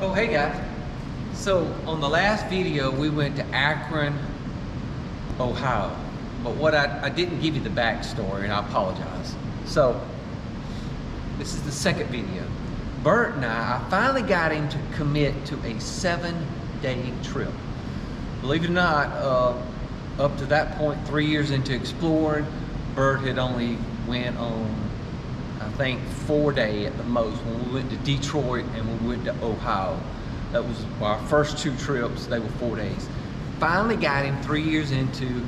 Oh, hey guys. So on the last video, we went to Akron, Ohio. But what I didn't give you the backstory, and I apologize. So this is the second video. Bert and I finally got him to commit to a 7-day trip. Believe it or not, up to that point, 3 years into exploring, Bert had only went on, I think, 4-day at the most when we went to Detroit and we went to Ohio. That was our first 2 trips. They were 4 days. Finally got him 3 years into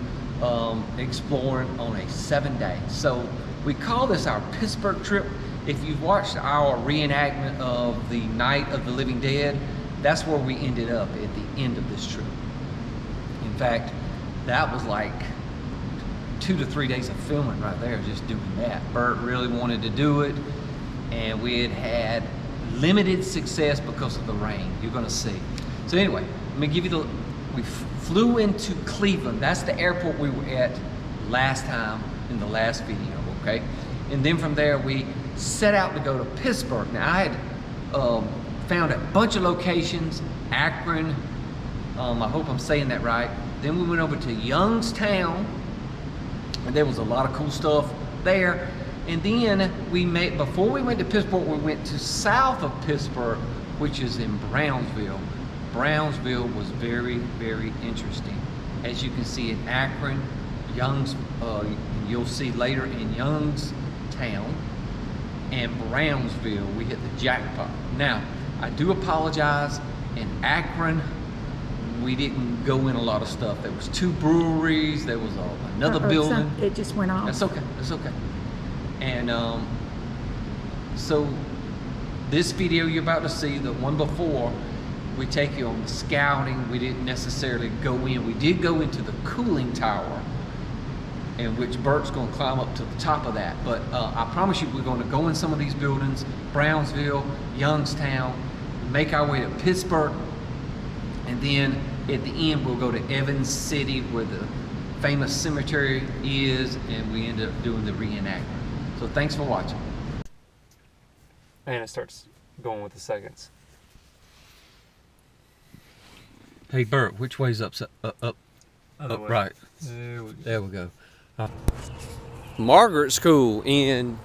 exploring on a 7-day. So we call this our Pittsburgh trip. If you've watched our reenactment of the Night of the Living Dead, that's where we ended up at the end of this trip. In fact, that was like 2 to 3 days of filming right there, just doing that. Bert really wanted to do it, and we had limited success because of the rain. You're gonna see. So anyway, let me give you we flew into Cleveland. That's the airport we were at last time in the last video, okay? And then from there, we set out to go to Pittsburgh. Now, I had found a bunch of locations, Akron, I hope I'm saying that right. Then we went over to Youngstown, and there was a lot of cool stuff there. And then before we went to Pittsburgh, we went to south of Pittsburgh, which is in Brownsville. Brownsville was very, very interesting. As you can see in Akron, you'll see later in Youngstown and Brownsville, we hit the jackpot. Now, I do apologize, in Akron, we didn't go in a lot of stuff. There was 2 breweries, there was another building. It just went off. That's okay, that's okay. And so this video you're about to see, the one before, we take you on the scouting. We didn't necessarily go in. We did go into the cooling tower, in which Bert's gonna climb up to the top of that. But I promise you, we're gonna go in some of these buildings, Brownsville, Youngstown, make our way to Pittsburgh, and then at the end, we'll go to Evans City, where the famous cemetery is, and we end up doing the reenactment. So thanks for watching. And it starts going with the seconds. Hey Bert, which way's up? Up right. There we go. Margaret School in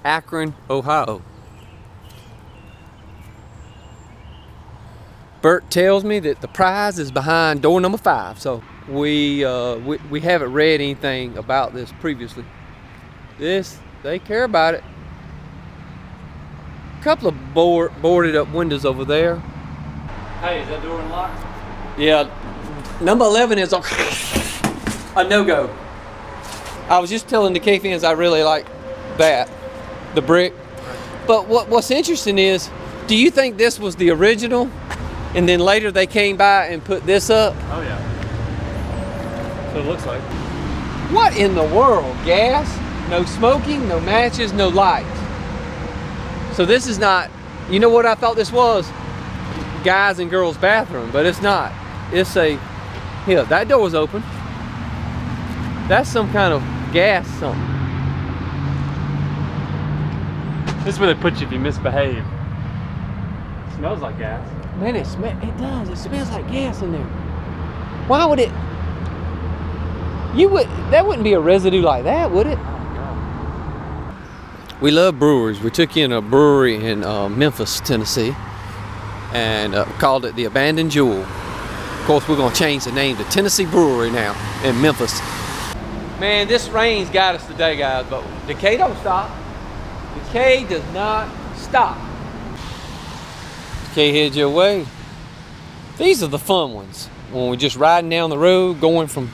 Akron, Ohio. Bert tells me that the prize is behind door number 5. So we haven't read anything about this previously. They care about it. A couple of boarded up windows over there. Hey, is that door unlocked? Yeah, number 11 is a no-go. I was just telling the K-fans I really like that, the brick. But what's interesting is, do you think this was the original, and then later they came by and put this up? Oh yeah. So it looks like. What in the world? Gas? No smoking, no matches, no lights. So this is not, you know what I thought this was? Guys and girls bathroom, but it's not. It's here, that door's open. That's some kind of gas something. This is where they put you if you misbehave. It smells like gas. Man, it does. It smells like gas in there. Why would it? That wouldn't be a residue like that, would it? We love breweries. We took you in a brewery in Memphis, Tennessee, and called it the Abandoned Jewel. Of course, we're gonna change the name to Tennessee Brewery now in Memphis. Man, this rain's got us today, guys, but decay don't stop. Decay does not stop. Decay heads your way. These are the fun ones. When we're just riding down the road, going from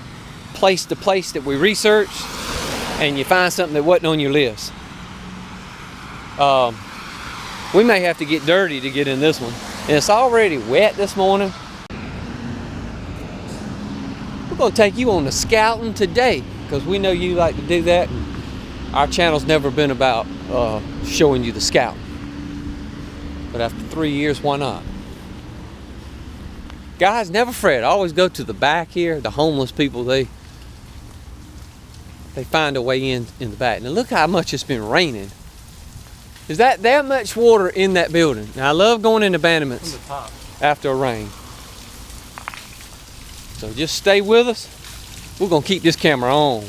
place to place that we researched, and you find something that wasn't on your list. We may have to get dirty to get in this one. And it's already wet this morning. We're gonna take you on the scouting today, because we know you like to do that. And our channel's never been about showing you the scout. But after 3 years, why not? Guys, never fret. Always go to the back here. The homeless people, they find a way in the back. Now look how much it's been raining. Is that much water in that building? Now I love going in abandonments. From the top. after a rain. So just stay with us. We're gonna keep this camera on.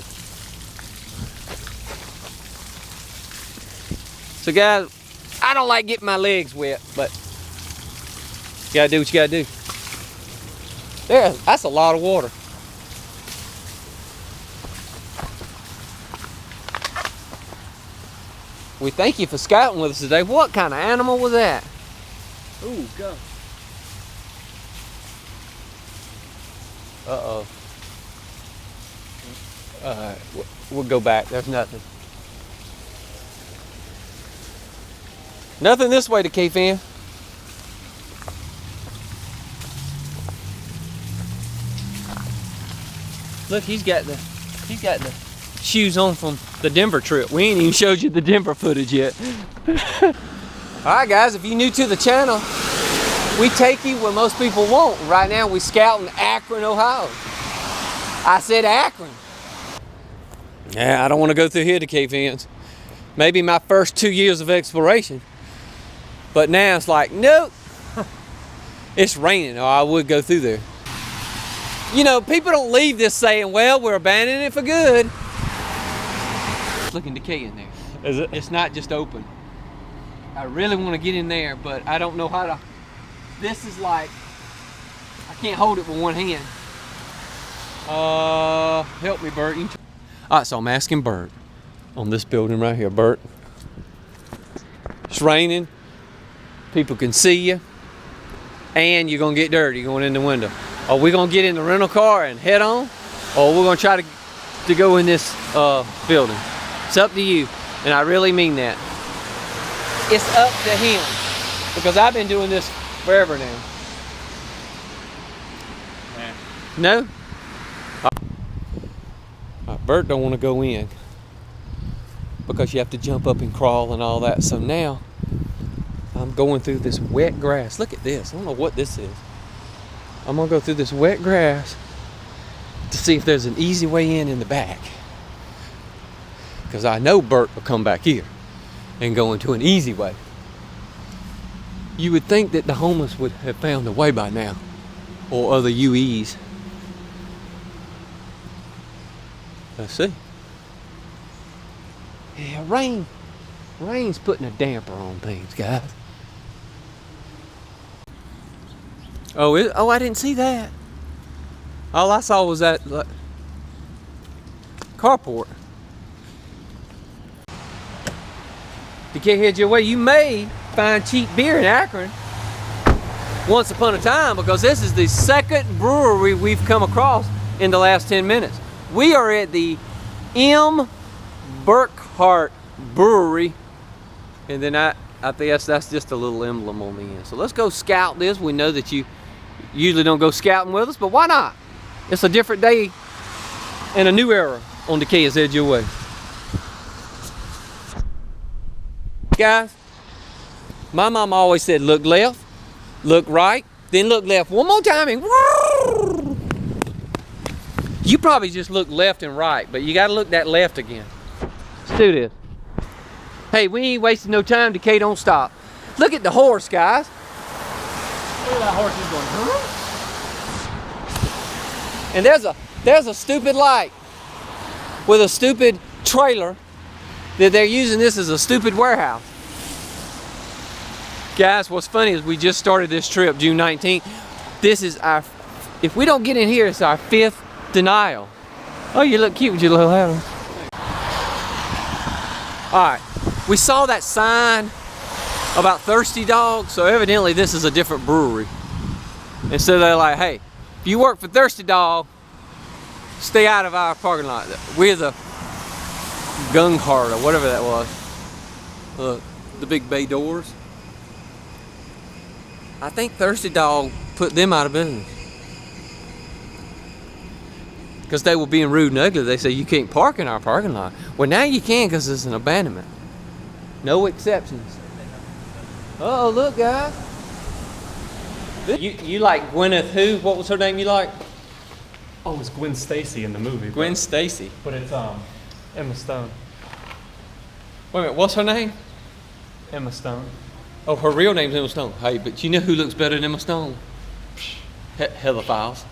So guys, I don't like getting my legs wet, but you gotta do what you gotta do. That's a lot of water. We thank you for scouting with us today. What kind of animal was that? Ooh, go. Uh-oh. Alright, we'll go back. There's nothing. Nothing this way to K-Fan. Look, he's got the shoes on from the Denver trip. We ain't even showed you the Denver footage yet. Alright guys, if you're new to the channel, we take you where most people won't. Right now we scouting Akron, Ohio. I said Akron. Yeah, I don't want to go through here to K-Fans. Maybe my first 2 years of exploration. But now it's like, nope. It's raining, or I would go through there. You know, people don't leave this saying, well, we're abandoning it for good. It's looking decay in there. Is it? It's not just open. I really want to get in there, but I don't know how to. This is like, I can't hold it with one hand. Help me, Bert. All right, so I'm asking Bert on this building right here. Bert, it's raining. People can see you, and you're gonna get dirty going in the window. Are we gonna get in the rental car and head on, or we're gonna try to go in this building? It's up to you, and I really mean that. It's up to him, because I've been doing this forever now. No? Bert don't want to go in because you have to jump up and crawl and all that. So now I'm going through this wet grass. Look at this. I don't know what this is. I'm gonna go through this wet grass to see if there's an easy way in the back, because I know Bert will come back here and go into an easy way. You would think that the homeless would have found a way by now, or other UEs. Let's see. Yeah, rain's putting a damper on things, guys. Oh, I didn't see that. All I saw was that carport. To get head your way, you may find cheap beer in Akron once upon a time, because this is the second brewery we've come across in the last 10 minutes. We are at the M. Burkhart Brewery, and then I think that's just a little emblem on the end. So let's go scout this. We know that you usually don't go scouting with us, but why not? It's a different day and a new era on the K.S. Head Your Way. Guys, my mom always said, look left, look right, then look left one more time, and you probably just look left and right, but you got to look that left again. Let's do this. Hey, we ain't wasting no time. Decay don't stop. Look at the horse, guys. Look at that horse, he's going, huh? And there's a stupid light with a stupid trailer that they're using this as a stupid warehouse. Guys, what's funny is we just started this trip June 19th. This is our, if we don't get in here, it's our 5th denial. Oh, you look cute with your little hat on. Alright, we saw that sign about Thirsty Dog, so evidently this is a different brewery. And so they're like, hey, if you work for Thirsty Dog, stay out of our parking lot. We're the gun cart or whatever that was. The big bay doors. I think Thirsty Dog put them out of business, because they were being rude and ugly. They say you can't park in our parking lot. Well, now you can, because it's an abandonment. No exceptions. Uh-oh, look, guys. You like Gwyneth who? What was her name you like? Oh, it's Gwen Stacy in the movie. Gwen Stacy. But it's Emma Stone. Wait a minute, what's her name? Emma Stone. Oh, her real name's Emma Stone. Hey, but you know who looks better than Emma Stone? Helophiles.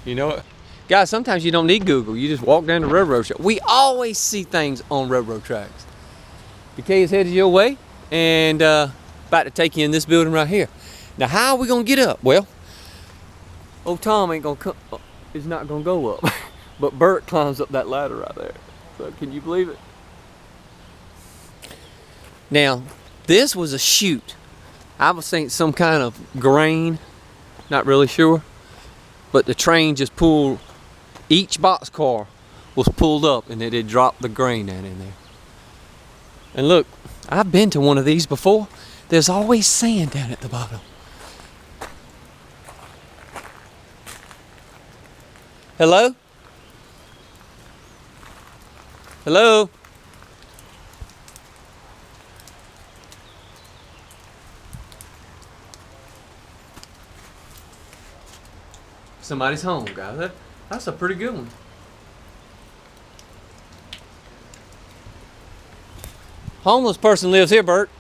You know it? Guys, sometimes you don't need Google. You just walk down the railroad track. We always see things on railroad tracks. BK is headed your way and about to take you in this building right here. Now, how are we gonna get up? Well, old Tom ain't gonna come, is not gonna go up. But Bert climbs up that ladder right there. So can you believe it? Now, this was a chute. I was thinking some kind of grain, not really sure. But the train just pulled, each boxcar was pulled up and it had dropped the grain down in there. And look, I've been to one of these before. There's always sand down at the bottom. Hello? Hello? Somebody's home, guys. That's a pretty good one. Homeless person lives here, Bert.